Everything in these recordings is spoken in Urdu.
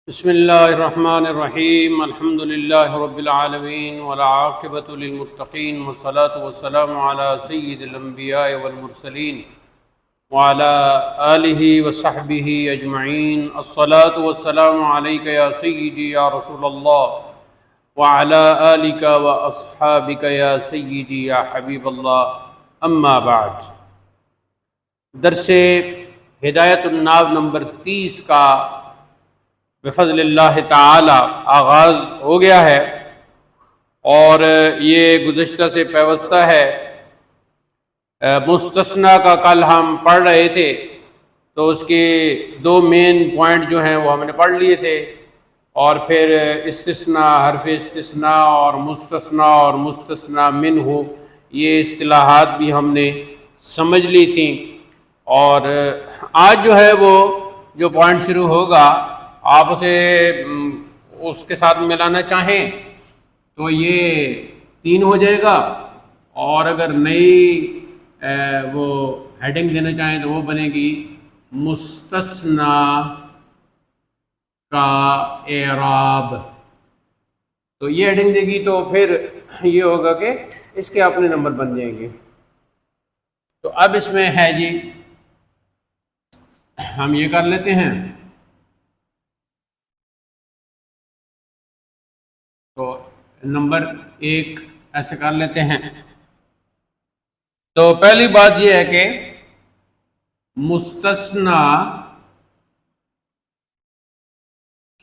بسم الله الرحمن الرحيم الحمد لله رب العالمين والعاقبة للمتقين والصلاة والسلام على سيد الأنبياء والمرسلين وعلى آله وصحبه أجمعين. الصلاة والسلام عليك يا سيدي يا رسول الله وعلى آلك وأصحابك يا سيدي يا حبيب الله. أما بعد، درس ہدایت الناب نمبر 30 کا بفضل اللہ تعالی آغاز ہو گیا ہے، اور یہ گزشتہ سے پیوستہ ہے. مستثنیٰ کا کل ہم پڑھ رہے تھے، تو اس کے دو مین پوائنٹ جو ہیں وہ ہم نے پڑھ لیے تھے، اور پھر استثناء، حرف استثناء اور مستثنیٰ منہ، یہ اصطلاحات بھی ہم نے سمجھ لی تھیں. اور آج جو ہے وہ جو پوائنٹ شروع ہوگا، آپ اسے اس کے ساتھ ملانا چاہیں تو یہ 3 ہو جائے گا، اور اگر نئی وہ ہیڈنگ دینا چاہیں تو وہ بنے گی مستثنیٰ کا اعراب. تو یہ ہیڈنگ دے گی تو پھر یہ ہوگا کہ اس کے اپنے نمبر بن جائیں گے. تو اب اس میں ہے جی، ہم یہ کر لیتے ہیں. تو نمبر 1 ایسے کر لیتے ہیں. تو پہلی بات یہ ہے کہ مستثنیٰ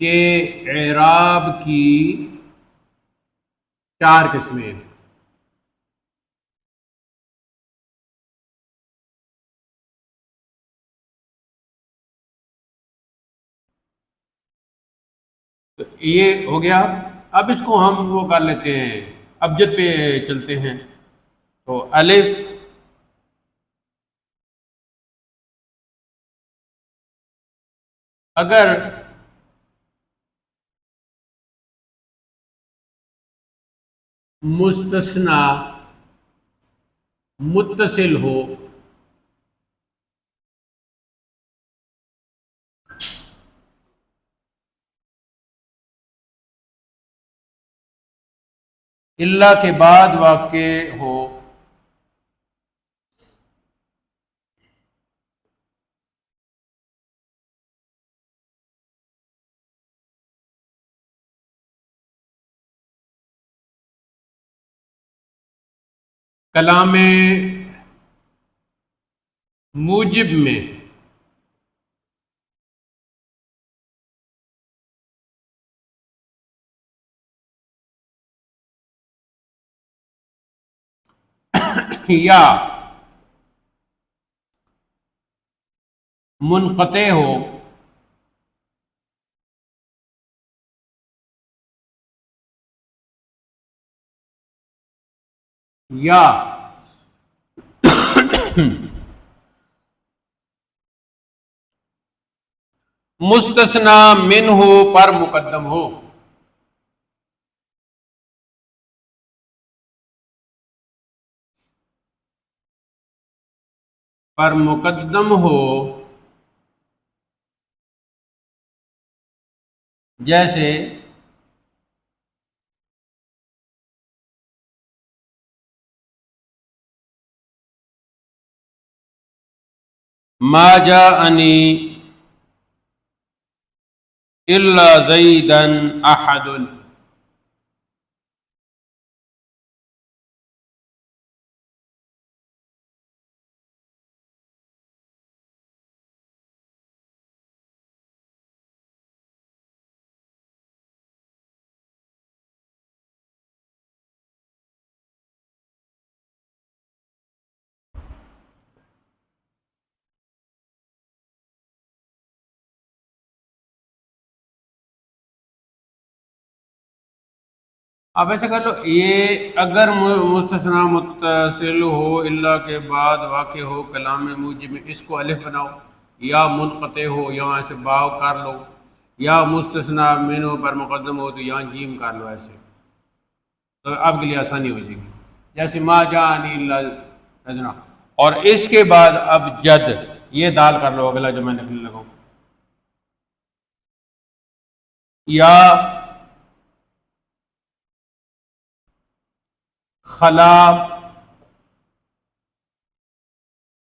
کے اعراب کی 4 قسمیں. تو یہ ہو گیا. اب اس کو ہم وہ کر لیتے ہیں، ابجد پہ چلتے ہیں. تو الف، اگر مستثنیٰ متصل ہو اللہ کے بعد واقع ہو کلام موجب میں یا منقطع ہو یا مستثنیٰ منہ پر مقدم ہو. پر مقدم ہو جیسے ما جاءنی الا زیدا احد. اب ایسا کر لو، یہ اگر مستثنیٰ متصل ہو اللہ کے بعد واقع ہو کلام موجب میں، اس کو الف بناؤ، یا منقطع ہو یہاں سے باو کر لو، یا مستثنیٰ منہ پر مقدم ہو تو یہاں جیم کر لو. ایسے تو اب کے لیے آسانی ہو جائے گی. جیسے ما جاءنی الا، اور اس کے بعد اب جد، یہ دال کر لو اگلا جو میں نے لگاؤں. یا خلا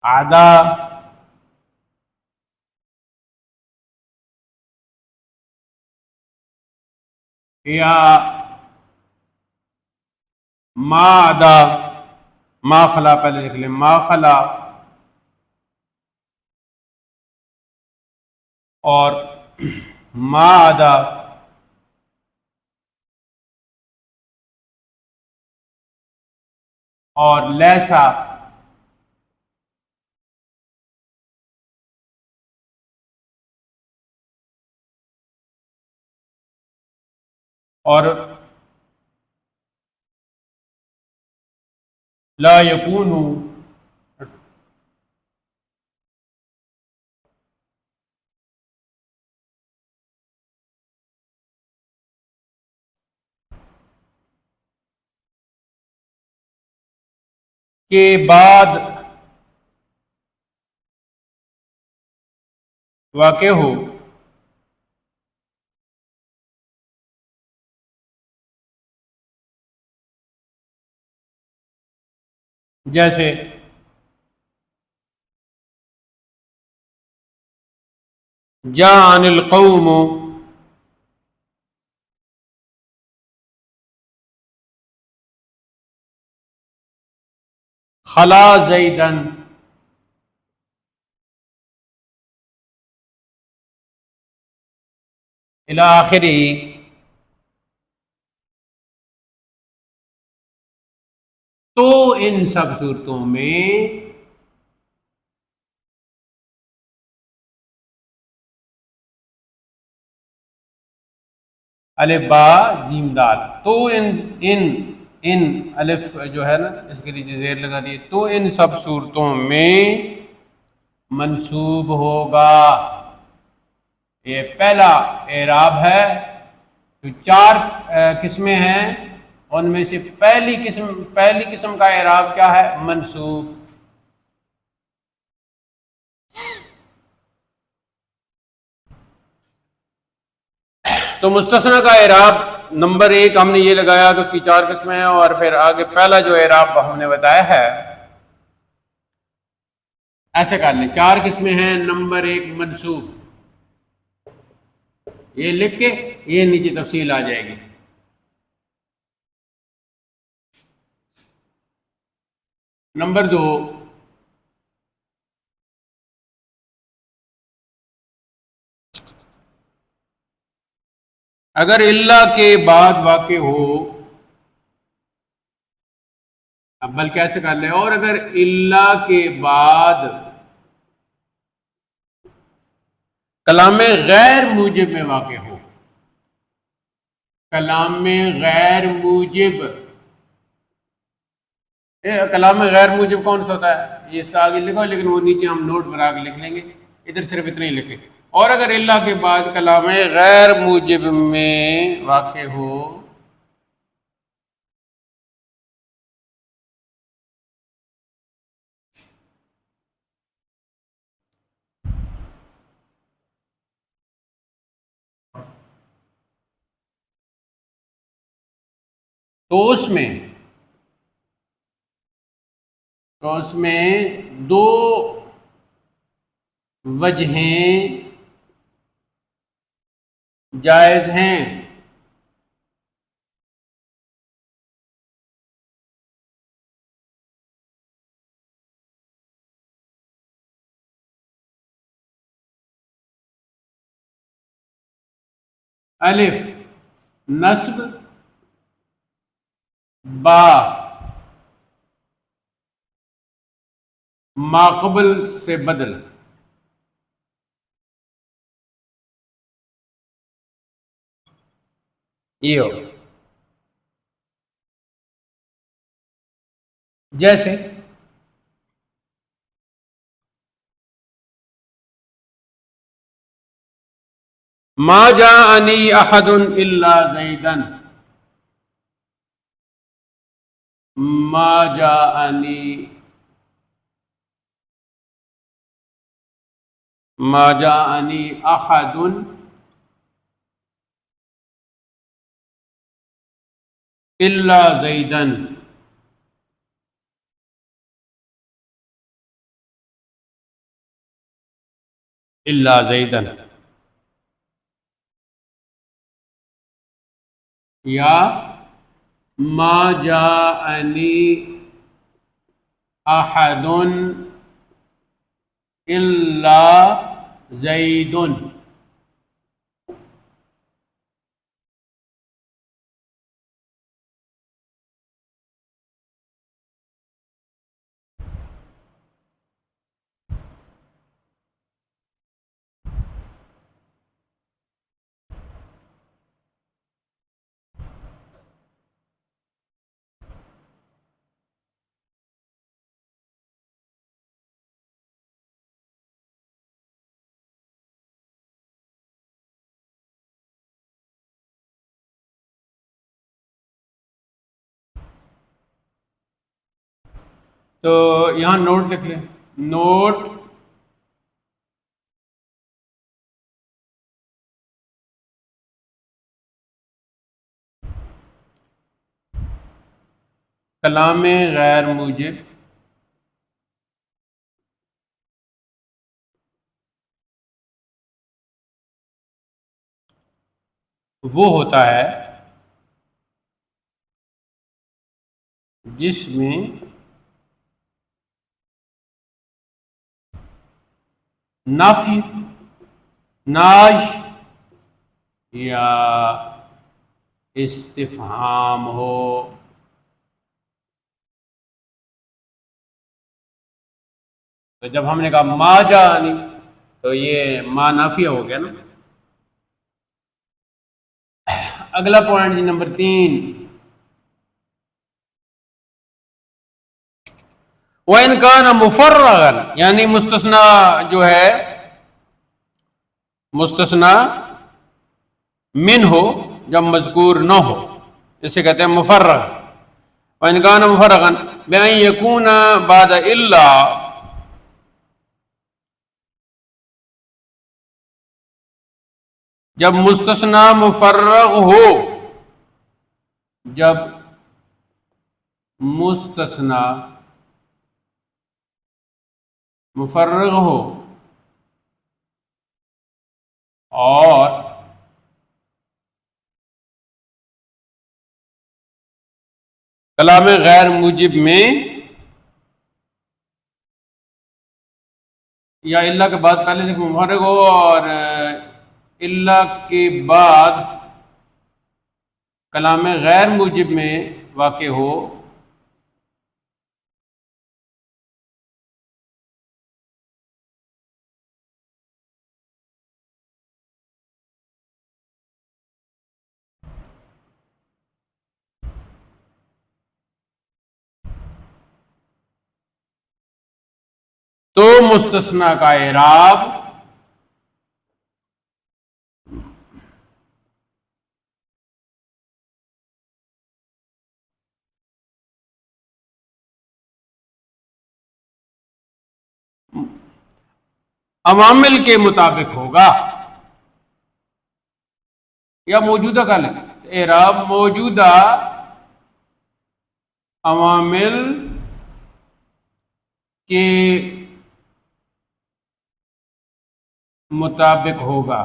عدا یا ما عدا، ما خلا پہلے لکھ لیں، ما خلا اور ما عدا اور لیسا اور لا یکون کے بعد واقع ہو، جیسے جاء القوم، خلا زیدن، الی آخری۔ تو ان سب صورتوں میں الف با جیم دال، تو ان الف جو ہے نا اس کے لیے زیر لگا دیے، تو ان سب صورتوں میں منصوب ہوگا۔ یہ پہلا اعراب ہے، تو چار قسمیں ہیں، ان میں سے پہلی قسم کا اعراب کیا ہے؟ منصوب۔ تو مستثنی کا اعراب نمبر 1 ہم نے یہ لگایا کہ اس کی 4 قسمیں ہیں، اور پھر آگے پہلا جو اعراب ہم نے بتایا ہے ایسے کر لیں، 4 قسمیں ہیں۔ نمبر 1 منصوب، یہ لکھ کے یہ نیچے تفصیل آ جائے گی۔ نمبر 2 اگر اللہ کے بعد واقع ہو، اب بل کیسے کر لیں، اور اگر اللہ کے بعد کلام غیر موجب میں واقع ہو، کلام غیر موجب، کلام غیر موجب کون سا ہوتا ہے؟ یہ اس کا آگے لکھو، لیکن وہ نیچے ہم نوٹ پر آگے لکھ لیں گے، ادھر صرف اتنا ہی لکھیں۔ اور اگر اللہ کے بعد کلام غیر موجب میں واقع ہو، تو اس میں 2 وجہیں جائز ہیں۔ الف نصب، با ما قبل سے بدل، یہ ہو، جیسے ما جاءنی احد الا زیدن، ما جاءنی احد الا زیدن، الا زیدن، یا ما جاءنی احد الا زید، تو یہاں نوٹ لکھ لیں، نوٹ کلام غیر موجب وہ ہوتا ہے جس میں نفی، ناج یا استفہام ہو۔ تو جب ہم نے کہا ما جانی، تو یہ ما نافیہ ہو گیا نا۔ اگلا پوائنٹ جی نمبر 3، وَإِنْ كَانَ مُفَرَّغًا، یعنی مستثنا جو ہے مستثنا من ہو جب مذکور نہ ہو، اسے کہتے ہیں مفرغ۔ وَإِنْ كَانَ مُفَرَّغًا بِأَنْ يَكُونَ بَعْدَ إِلَّا، جب مستثنا مفرغ ہو، جب مستثنا مفرغ ہو اور کلام غیر موجب میں یا اللہ کے بعد پہلے لکھ مفرغ ہو اور اللہ کے بعد کلام غیر موجب میں واقع ہو، تو مستثنا کا اعراب عوامل کے مطابق ہوگا، یا موجودہ کا لیں، اعراب موجودہ عوامل کے مطابق ہوگا۔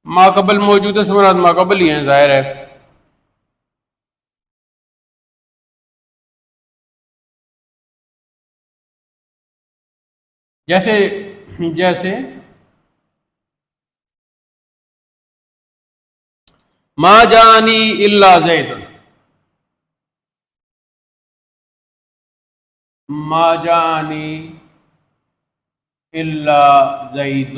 ما قبل موجودہ سے مراد ما قبل ہی ہیں، ظاہر ہے۔ جیسے ما جانی الا زید، ما جانی الا زید،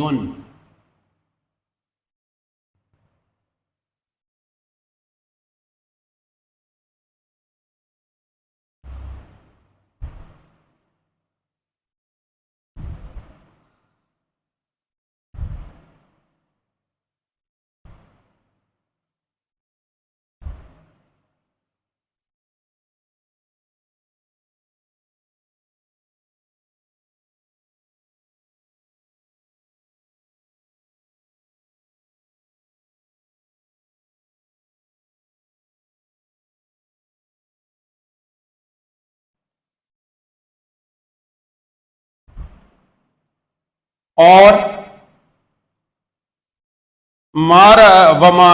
اور مارا وما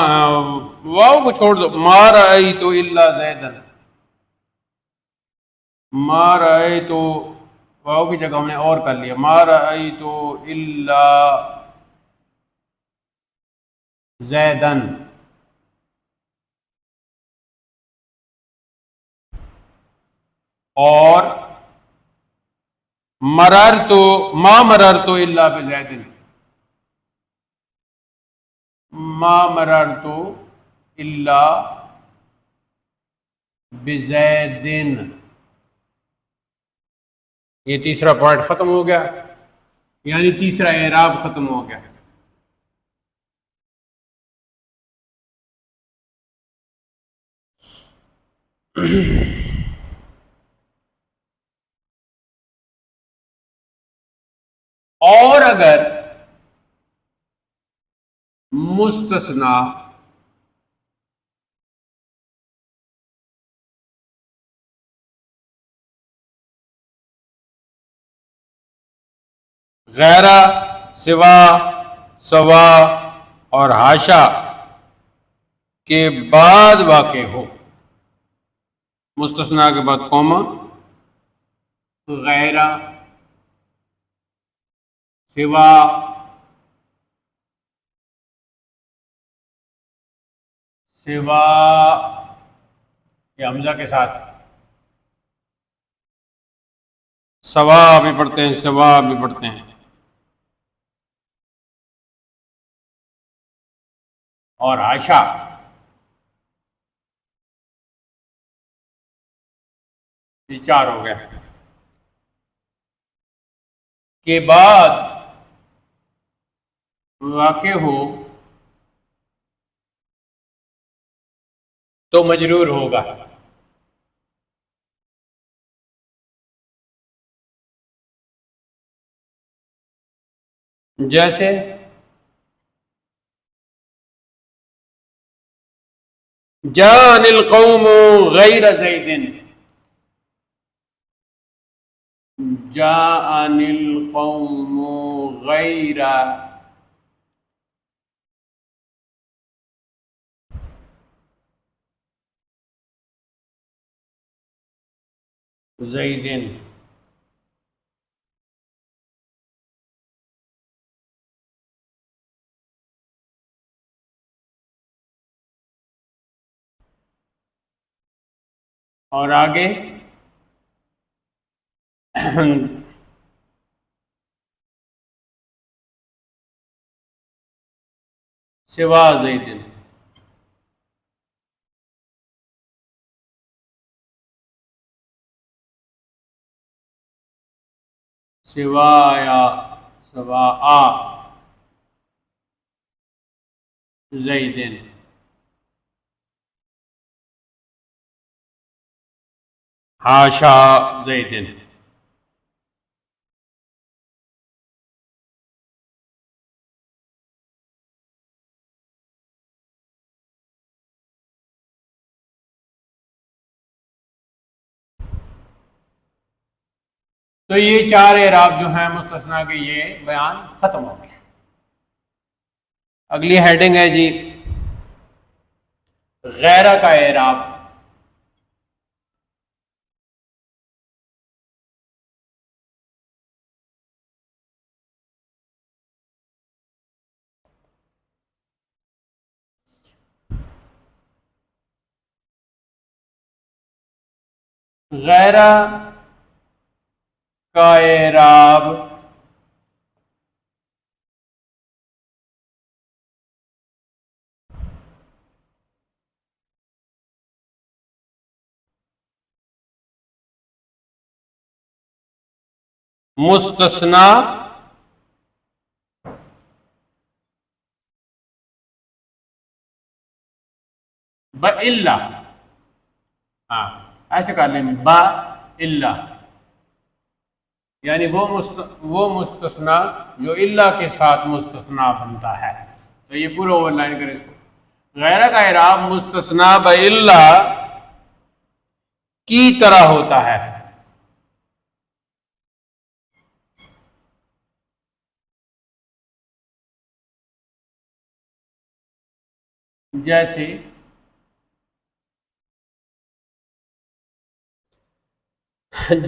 واو کو چھوڑ دو، ما رأیت الا زیدن، ما رأیت واو کی جگہ ہم نے اور کر لیا، ما رأیت الا زیدن، اور مررت ما مررت الا بزیدن، ما مررت الا بزیدن. یہ تیسرا پارٹ ختم ہو گیا، یعنی تیسرا اعراب ختم ہو گیا. اور اگر مستثنا غیر، سوا، سوا اور حاشا کے بعد واقع ہو، مستثنا کے بعد کوما، غیر، سوا، سوا یا حمزہ کے ساتھ، سوا بھی پڑھتے ہیں، سوا بھی پڑھتے ہیں، اور حاشا. یہ چار ہو گئے. کے بعد واقع ہو تو مجرور ہوگا. جیسے جاءنی القوم غیر زید، جاءنی القوم غیر زید. اور آگے سوا زید، سوایا، سوا زید، حاشا زید. تو یہ چار اعراب جو ہیں مستثنا کے، یہ بیان ختم ہو گیا. اگلی ہیڈنگ ہے جی غیرہ کا اعراب. غیرہ کا اعراب مستثنا بِإِلَّا، ہاں ایسے کر لیں، بِإِلَّا، یعنی وہ مستثنا جو اللہ کے ساتھ مستثنا بنتا ہے. تو یہ پورا اوور لائن کریں اس کو. غیرہ کا اعراب مستثنا بِإِلَّا کی طرح ہوتا ہے. جیسے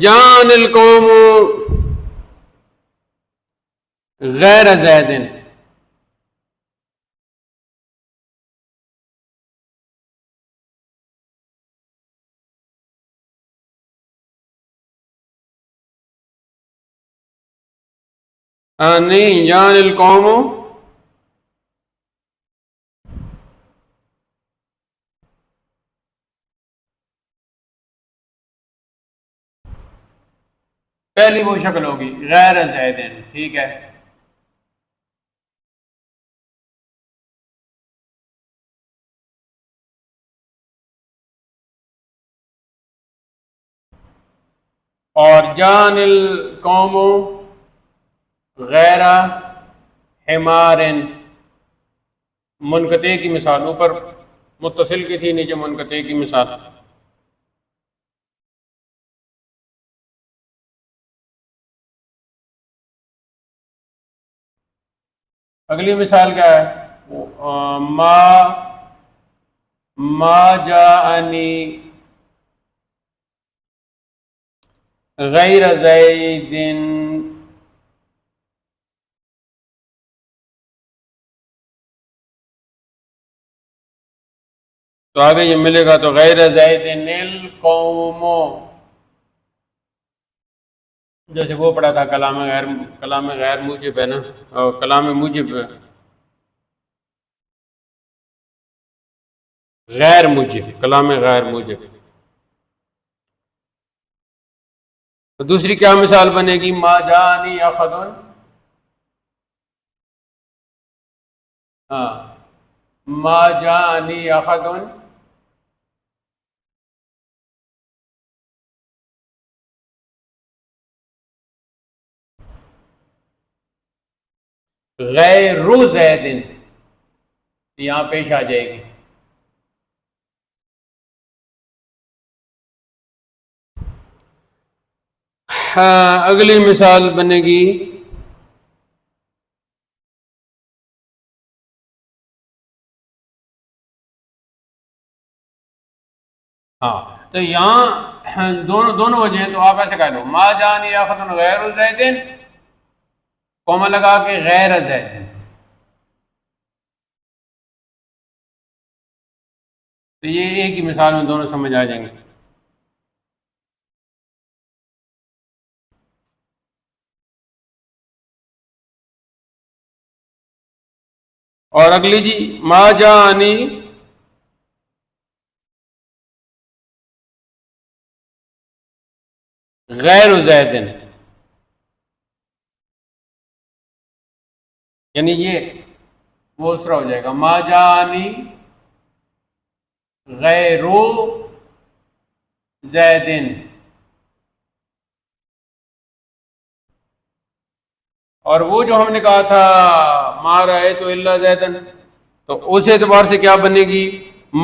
جان القوم غیر زید، نہیں، جان القوم پہلی وہ شکل ہوگی غیر زید، ٹھیک ہے۔ اور جان القوم غیر حمار، منقطع کی مثال، اوپر متصل کی تھی، نیچے منقطع کی مثال۔ اگلی مثال کیا ہے؟ ما جاءنی غیر زید، تو آگے یہ ملے گا تو غیر زید القوم، جیسے وہ پڑھا تھا کلام غیر موجب ہے نا، اور کلام موجب غیر موجب، کلام غیر موجب۔ تو دوسری کیا مثال بنے گی؟ ما جانی احد، ہاں، ما جانی احد غیر زید، یہاں پیش آ جائے گی۔ ہاں، اگلی مثال بنے گی ہاں، تو یہاں دونوں وجہ ہیں، تو آپ ایسے کہہ لو ما جانی احد غیر زید، کوما لگا کے غیر زید، تو یہ ایک ہی مثال میں دونوں سمجھ آ جائیں گے۔ اور اگلی جی ما جانی غیر زید، یعنی یہ وہ اسرا ہو جائے گا، ما جانی غیر زید، اور وہ جو ہم نے کہا تھا ما رأیت الا زیدن، تو اس اعتبار سے کیا بنے گی؟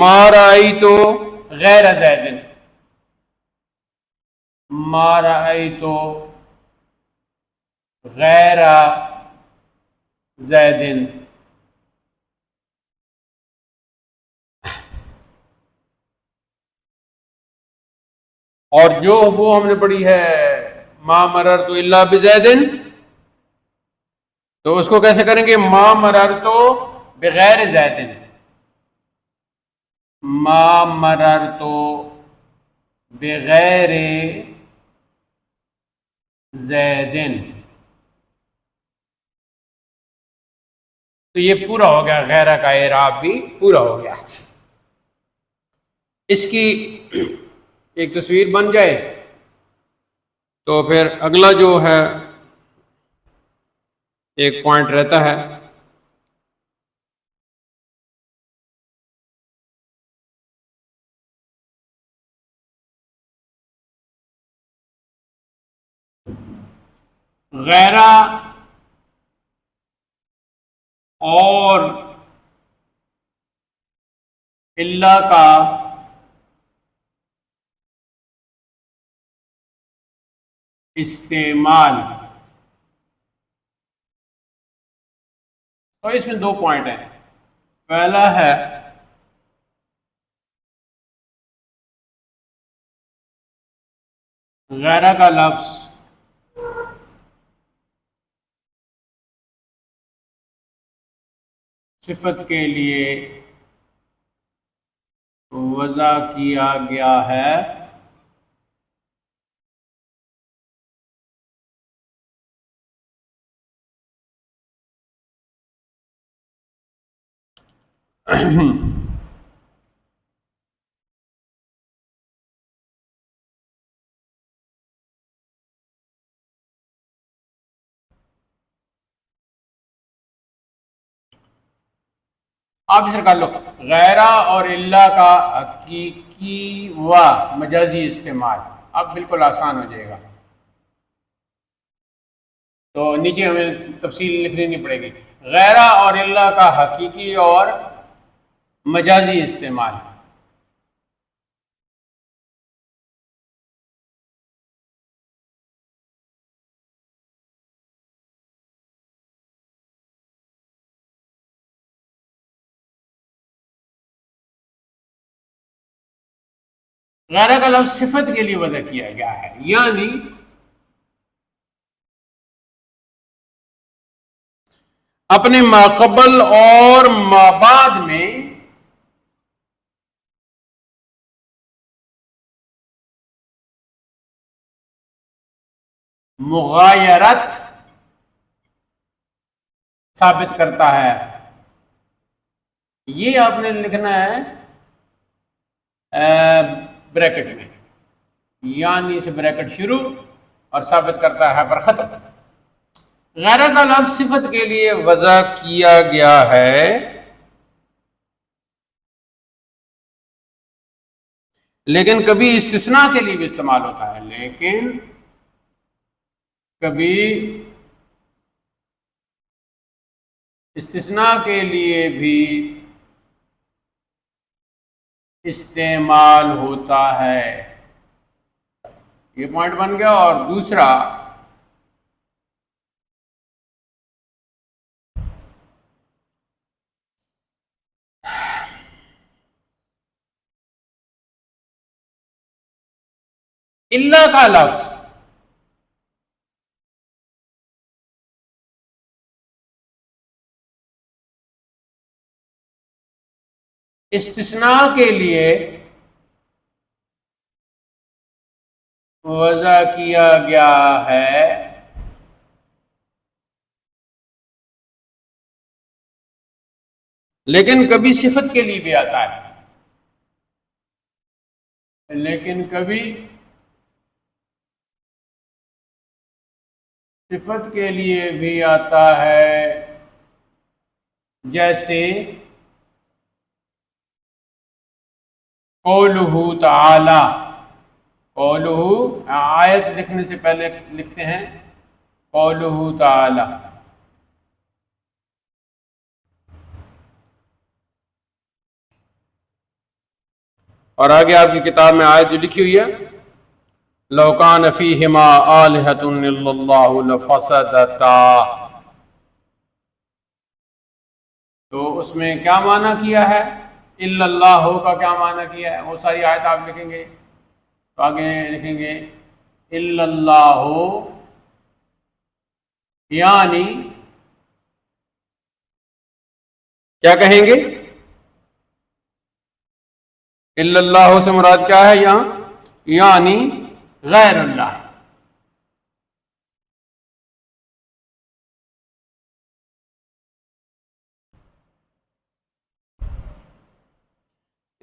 ما رأیت غیر زیدن، ما رأیت غیر زیدن۔ اور جو وہ ہم نے پڑھی ہے ما مررت الا بزیدن، تو اس کو کیسے کریں گے؟ ما مررت بغیر زیدن، ما مررت بغیر زیدن، تو یہ پورا ہو گیا، غیرہ کا اعراب بھی پورا ہو گیا۔ اس کی ایک تصویر بن جائے تو پھر اگلا جو ہے ایک پوائنٹ رہتا ہے، غیرہ اور اللہ کا استعمال۔ تو اس میں دو پوائنٹ ہیں، پہلا ہے غیرہ کا لفظ صفت کے لیے وضع کیا گیا ہے آپ اس کر لو غیرہ اور اللہ کا حقیقی و مجازی استعمال، اب بالکل آسان ہو جائے گا، تو نیچے ہمیں تفصیل لکھنی نہیں پڑے گی۔ غیرہ اور اللہ کا حقیقی اور مجازی استعمال، غیرہ کا لفظ صفت کے لیے وضع کیا گیا ہے، یعنی اپنے ماقبل اور مابعد میں مغایرت ثابت کرتا ہے۔ یہ آپ نے لکھنا ہے بریکٹ میں، یعنی سے بریکٹ شروع اور ثابت کرتا ہے پر ختم۔ غیرہ کا لفظ صفت کے لیے وضع کیا گیا ہے، لیکن کبھی استثناء کے لیے بھی استعمال ہوتا ہے، لیکن کبھی استثناء کے لیے بھی استعمال ہوتا ہے۔ یہ پوائنٹ بن گیا۔ اور دوسرا، اللہ کا لفظ استثناء کے لیے وضع کیا گیا ہے، لیکن کبھی صفت کے لیے بھی آتا ہے، لیکن کبھی صفت کے لیے بھی آتا ہے، جیسے قولہ تعالی۔ قولہ آیت لکھنے سے پہلے لکھتے ہیں قولہ تعالی۔ اور آگے آپ کی کتاب میں آیت جو لکھی ہوئی ہے، لو کان فیہما آلہۃ الا اللہ لفسدتا، تو اس میں کیا معنی کیا ہے؟ الا اللہ کا کیا معنی کیا ہے؟ وہ ساری آیت آپ لکھیں گے تو آگے لکھیں گے الا اللہ، یعنی کیا کہیں گے؟ الا اللہ سے مراد کیا ہے یہاں؟ یعنی غیر اللہ۔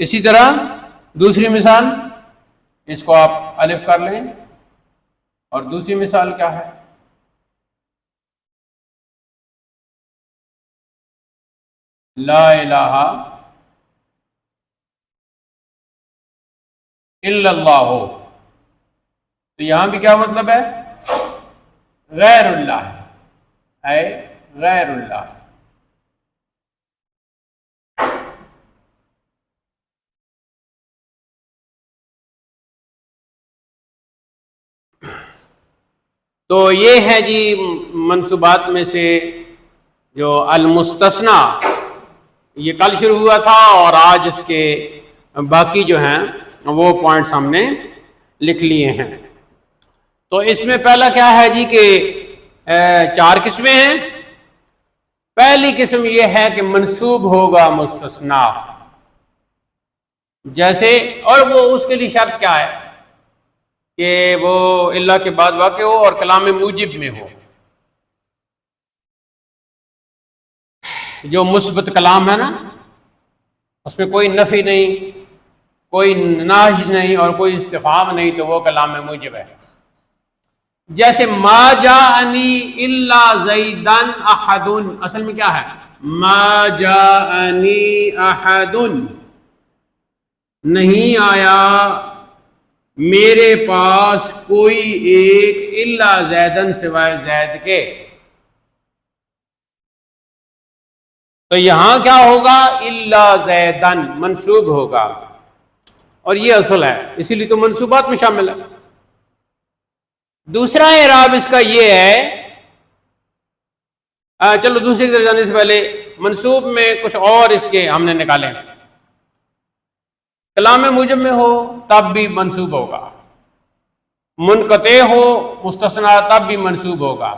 اسی طرح دوسری مثال، اس کو آپ الف کر لیں، اور دوسری مثال کیا ہے؟ لا الہ الا اللہ، تو یہاں بھی کیا مطلب ہے؟ غیر اللہ، اے غیر اللہ۔ تو یہ ہے جی منصوبات میں سے جو المستثنیٰ، یہ کل شروع ہوا تھا اور آج اس کے باقی جو ہیں وہ پوائنٹس ہم نے لکھ لیے ہیں۔ تو اس میں پہلا کیا ہے جی کہ 4 قسمیں ہیں. پہلی قسم یہ ہے کہ منسوب ہوگا مستثنا، جیسے، اور وہ اس کے لیے شرط کیا ہے کہ وہ اللہ کے بعد واقع ہو اور کلام موجب میں ہو. جو مثبت کلام ہے نا، اس میں کوئی نفی نہیں، کوئی ناج نہیں اور کوئی استفہام نہیں، تو وہ کلام موجب ہے. جیسے ما جاءنی الا زیدن احد، اصل میں کیا ہے؟ ما جاءنی احد، نہیں آیا میرے پاس کوئی ایک الا زیدن سوائے زید کے. تو یہاں کیا ہوگا؟ الا زیدن منصوب ہوگا، اور یہ اصل ہے، اسی لیے تو منصوبات میں شامل ہے. دوسرا اعراب اس کا یہ ہے، چلو دوسری طرف جانے سے پہلے منصوب میں کچھ اور اس کے ہم نے نکالے. کلام موجب میں ہو تب بھی منصوب ہوگا، منقطع ہو مستثنا تب بھی منصوب ہوگا،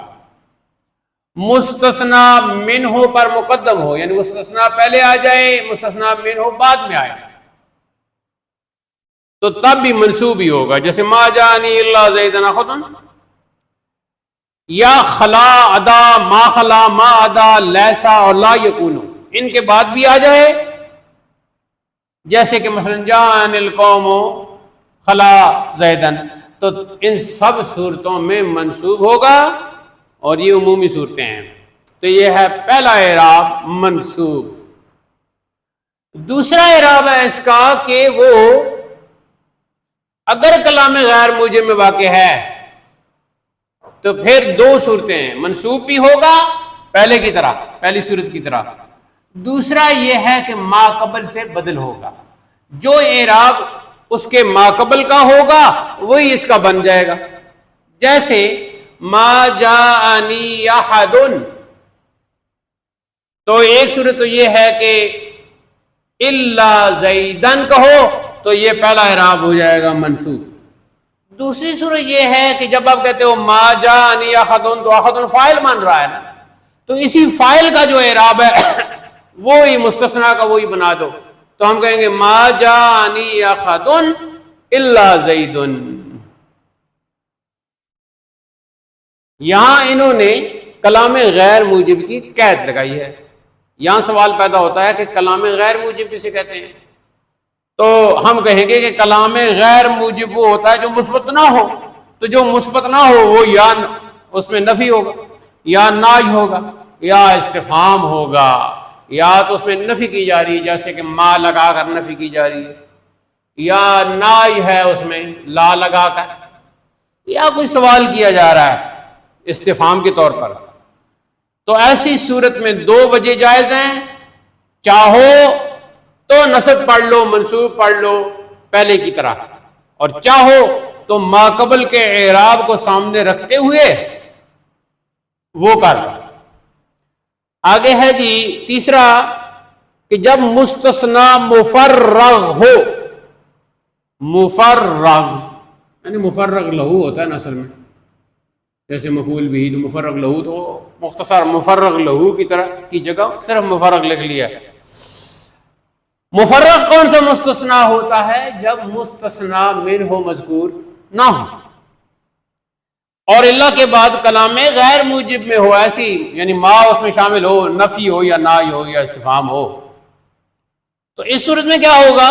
مستثنا من ہو پر مقدم ہو، یعنی مستثنا پہلے آ جائے، مستثنا من ہو بعد میں آئے، تو تب بھی منصوب ہی ہوگا. جیسے ما جانی الا زیدن احد، یا خلا ادا، ما خلا، ما ادا، لیسا اور لا یکون، ان کے بعد بھی آ جائے، جیسے کہ مثلا جان القوم خلا زیدن، تو ان سب صورتوں میں منصوب ہوگا، اور یہ عمومی صورتیں ہیں. تو یہ ہے پہلا اعراب منصوب. دوسرا اعراب ہے اس کا کہ وہ اگر کلام غیر موجب میں واقع ہے تو پھر 2 صورتیں ہیں، منصوب بھی ہوگا پہلے کی طرح، پہلی صورت کی طرح. دوسرا یہ ہے کہ ما قبل سے بدل ہوگا، جو اعراب اس کے ما قبل کا ہوگا وہی اس کا بن جائے گا. جیسے ما جاءنی احد، تو ایک صورت تو یہ ہے کہ الا زیدن کہو تو یہ پہلا اعراب ہو جائے گا منصوب. دوسری صورت یہ ہے کہ جب آپ کہتے ہو ما جاءنی احد، تو احد فاعل مان رہا ہے نا، تو اسی فاعل کا جو اعراب ہے وہی مستثنا کا وہی بنا دو، تو ہم کہیں گے ما جاءنی احد الا زید. یہاں انہوں نے کلام غیر موجب کی قید لگائی ہے. یہاں سوال پیدا ہوتا ہے کہ کلام غیر موجب کسے کہتے ہیں؟ تو ہم کہیں گے کہ کلام غیر موجب وہ ہوتا ہے جو مثبت نہ ہو. تو جو مثبت نہ ہو وہ یا اس میں نفی ہوگا، یا ناج ہوگا، یا استفہام ہوگا، یا تو اس میں نفی کی جا رہی ہے جیسے کہ ما لگا کر نفی کی جا رہی ہے، یا ناج ہے اس میں لا لگا کر، یا کوئی سوال کیا جا رہا ہے استفہام کے طور پر. تو ایسی صورت میں 2 وجہ جائز ہیں، چاہو تو نصب پڑھ لو، منصوب پڑھ لو پہلے کی طرح، اور چاہو تو ما قبل کے اعراب کو سامنے رکھتے ہوئے وہ کر لو. آگے ہے جی تیسرا کہ جب مستثنا مفرغ ہو، مفرغ یعنی مفرغ لہو ہوتا ہے نا اصل میں، جیسے مفعول بھی، تو مفرغ لہو تو مختصر مفرغ لہو کی طرح کی جگہ صرف مفرغ لکھ لیا. مفرغ کون سا مستثنا ہوتا ہے؟ جب مستثنا منہ مذکور نہ ہو اور اللہ کے بعد کلام غیر موجب میں ہو، ایسی یعنی ما اس میں شامل ہو، نفی ہو یا نائی ہو یا استفہام ہو. تو اس صورت میں کیا ہوگا؟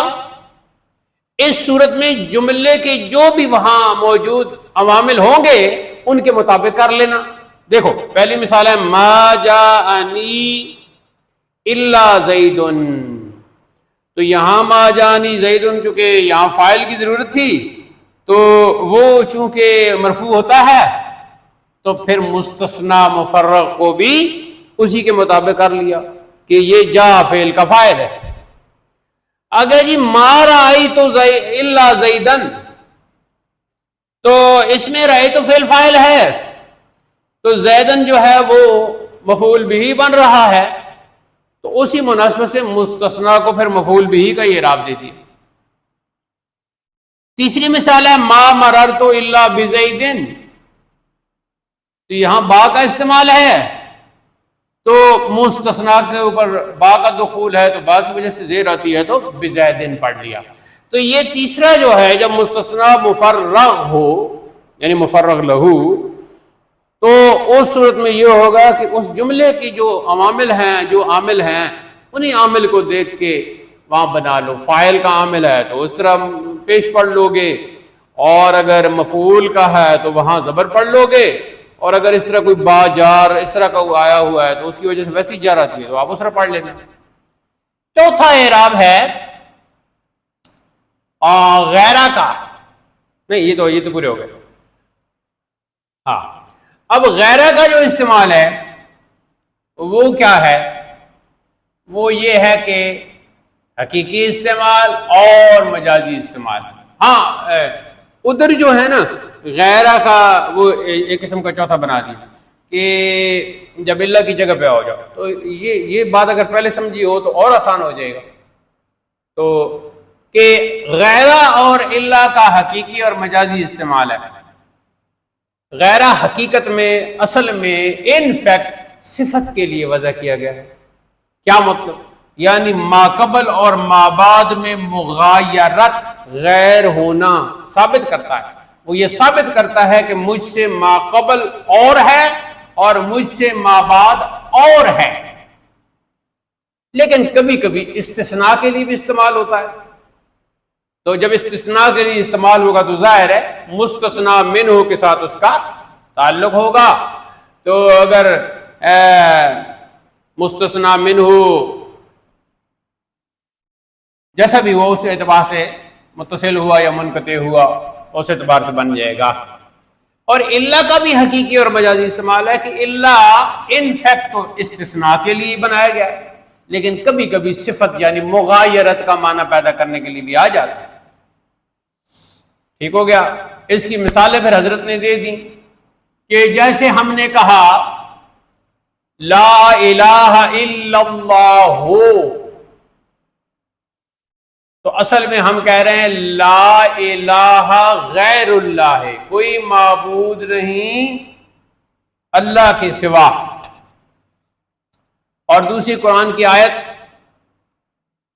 اس صورت میں جملے کے جو بھی وہاں موجود عوامل ہوں گے ان کے مطابق کر لینا. دیکھو پہلی مثال ہے ما جاءنی الا زید، تو یہاں ما جاءنی زید چونکہ یہاں فاعل کی ضرورت تھی تو وہ چونکہ مرفوع ہوتا ہے تو پھر مستثنا مفرغ کو بھی اسی کے مطابق کر لیا کہ یہ جا فعل کا فاعل ہے. اگر جی ما رأیت الا زیدن، تو اس میں رأیت فعل فاعل ہے تو زیدن جو ہے وہ مفعول بھی بن رہا ہے، تو اسی مناسبت سے مستثنا کو پھر مفعول بھی کا یہ اعراب دے دیا. تیسری مثال ہے ما مررت الا بزید، تو یہاں با کا استعمال ہے تو مستثنا کے اوپر با کا دخول ہے تو با کی وجہ سے زیر آتی ہے تو بزیدن پڑھ لیا. تو یہ تیسرا جو ہے جب مستثنا مفرغ ہو یعنی مفرغ لہو تو اس صورت میں یہ ہوگا کہ اس جملے کی جو عوامل ہیں جو عامل ہیں انہی عامل کو دیکھ کے وہاں بنا لو. فاعل کا عامل ہے تو اس طرح پیش پڑھ لو گے، اور اگر مفعول کا ہے تو وہاں زبر پڑھ لو گے، اور اگر اس طرح کوئی با جار اس طرح کا آیا ہوا ہے تو اس کی وجہ سے ویسی جار آتی ہے تو آپ اس طرح پڑھ لینا. چوتھا اعراب ہے غیرہ کا. نہیں یہ تو پورے ہو گئے. ہاں اب غیرہ کا جو استعمال ہے وہ کیا ہے؟ وہ یہ ہے کہ حقیقی استعمال اور مجازی استعمال. ہاں ادھر جو ہے نا غیرہ کا وہ ایک قسم کا چوتھا بنا دیا کہ جب اللہ کی جگہ پہ ہو جاؤ تو یہ بات اگر پہلے سمجھی ہو تو اور آسان ہو جائے گا. تو کہ غیرہ اور اللہ کا حقیقی اور مجازی استعمال ہے. غیرہ حقیقت میں اصل میں ان فیکٹ صفت کے لیے وضع کیا گیا ہے. کیا مطلب؟ یعنی ما قبل اور ما بعد میں مغایرت غیر ہونا ثابت کرتا ہے. وہ یہ ثابت کرتا ہے کہ مجھ سے ما قبل اور ہے اور مجھ سے ما بعد اور ہے. لیکن کبھی کبھی استثناء کے لیے بھی استعمال ہوتا ہے. تو جب استثناء کے لیے استعمال ہوگا تو ظاہر ہے مستثنی منہ کے ساتھ اس کا تعلق ہوگا. تو اگر مستثنی منہ جیسا بھی ہو اس اعتبار سے متصل ہوا یا منقطع ہوا اس اعتبار سے بن جائے گا. اور اللہ کا بھی حقیقی اور مجازی استعمال ہے کہ اللہ ان فیکٹ کو استثناء کے لیے بنایا گیا ہے، لیکن کبھی کبھی صفت یعنی مغایرت کا معنی پیدا کرنے کے لیے بھی آ جاتا ہے. ٹھیک ہو گیا. اس کی مثالیں پھر حضرت نے دے دی کہ جیسے ہم نے کہا لا الہ الا اللہ تو اصل میں ہم کہہ رہے ہیں لا الہ غیر اللہ ہے، کوئی معبود نہیں اللہ کے سوا. اور دوسری قرآن کی آیت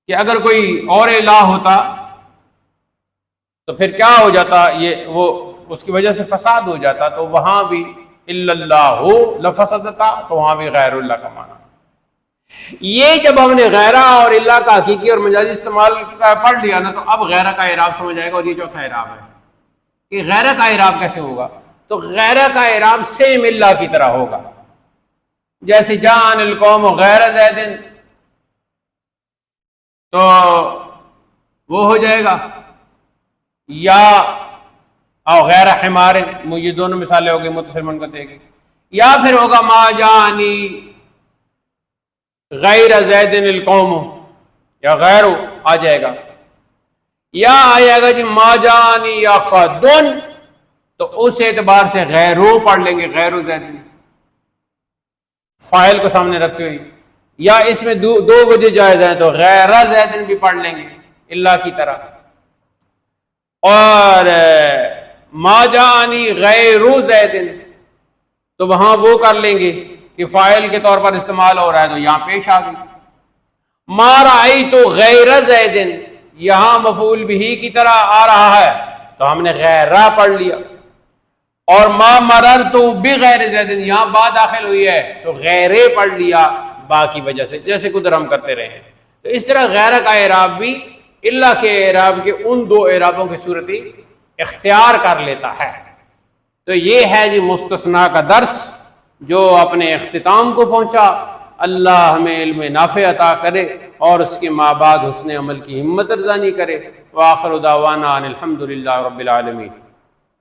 کہ اگر کوئی اور الہ ہوتا تو پھر کیا ہو جاتا، یہ وہ اس کی وجہ سے فساد ہو جاتا. تو وہاں بھی الا اللہ لفسدتا تو وہاں بھی غیر اللہ کا معنی. یہ جب ہم نے غیرہ اور اللہ کا حقیقی اور مجازی استعمال پڑھ لیا نا تو اب غیرہ کا اعراب سمجھ آئے گا. اور یہ چوتھا اعراب ہے کہ غیرہ کا اعراب کیسے ہوگا. تو غیرہ کا اعراب سیم اللہ کی طرح ہوگا. جیسے جان القوم غیر زید تو وہ ہو جائے گا، یا او غیر حمار، یہ دونوں مثالیں ہو گئی متصل منقطع کی. یا پھر ہوگا ما جانی غیر زید القوم، یا غیر آ جائے گا، یا آئے گا جی ما جانی یا خدن تو اس اعتبار سے غیرو پڑھ لیں گے، غیر زید فاعل کو سامنے رکھتے ہوئے. یا اس میں دو وجہ جائز ہیں تو غیر زید بھی پڑھ لیں گے اللہ کی طرح. اور ما جانی غیر زید تو وہاں وہ کر لیں گے کہ فاعل کے طور پر استعمال ہو رہا ہے تو یہاں پیش آ گئی. ما رأیت غیر زید یہاں مفعول بھی کی طرح آ رہا ہے تو ہم نے غیرہ پڑھ لیا. اور ما مررت بغیر زید یہاں با داخل ہوئی ہے تو غیرے پڑھ لیا با کی وجہ سے، جیسے قدر ہم کرتے رہے ہیں. تو اس طرح غیرہ کا اعراب بھی اللہ کے اعراب کے ان دو اعرابوں کی صورت اختیار کر لیتا ہے. تو یہ ہے جی مستثنیٰ کا درس جو اپنے اختتام کو پہنچا. اللہ ہمیں علم نافع عطا کرے اور اس کے مابعد حسن عمل کی ہمت افزانی کرے. وآخر دعوانا ان الحمد للہ رب العالمین.